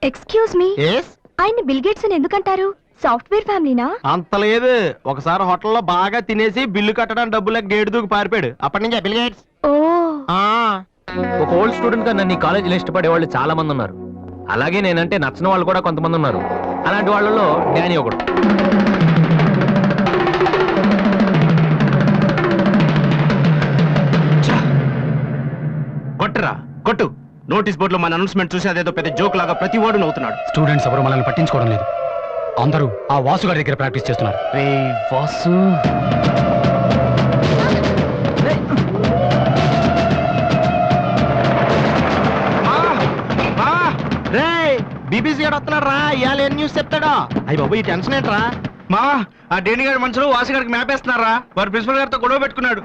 Excuse me, ఆయన్ని bill gates అని ఎందుకంటారు? సాఫ్ట్వేర్ ఫ్యామిలీనా? అంత లేదు. ఒకసారి హోటల్లో బాగా తినేసి బిల్లు కట్టడానికి డబ్బులకు గేటు దూకి పారిపోయాడు. అప్పటి నుంచి బిల్ గేట్స్. ఓ, ఒక ఓల్డ్ స్టూడెంట్ గా నన్ను ఈ కాలేజీలో ఇష్టపడే వాళ్ళు చాలా మంది ఉన్నారు. అలాగే నేనంటే నచ్చిన వాళ్ళు కూడా కొంతమంది ఉన్నారు. అలాంటి వాళ్ళలో డానీ ఒకడు. కొట్టరా కొట్టు. నోటీస్ బోర్డులో మన అనౌన్స్మెంట్ చూసి అదేదో పెద్ద జోక్ లాగా ప్రతి వాడు నవ్వుతున్నాడు. స్టూడెంట్స్ ఎవరు మనల్ని పట్టించుకోవడం లేదు. అందరూ ఆ వాసు గారి దగ్గర ప్రాక్టీస్ చేస్తున్నారు. వాసు బీబీసీ గారు వస్తున్నాడు రా. ఇవాళ ఏం న్యూస్ చెప్తాడా? అయ్యి బాబు, ఈ టెన్షన్ ఏంట్రా? మా ఆ డేని గారి మనుషులు వాసి గారికి మ్యాప్ వేస్తున్నారా? వారు ప్రిన్సిపల్ గారితో గొడవ పెట్టుకున్నాడు.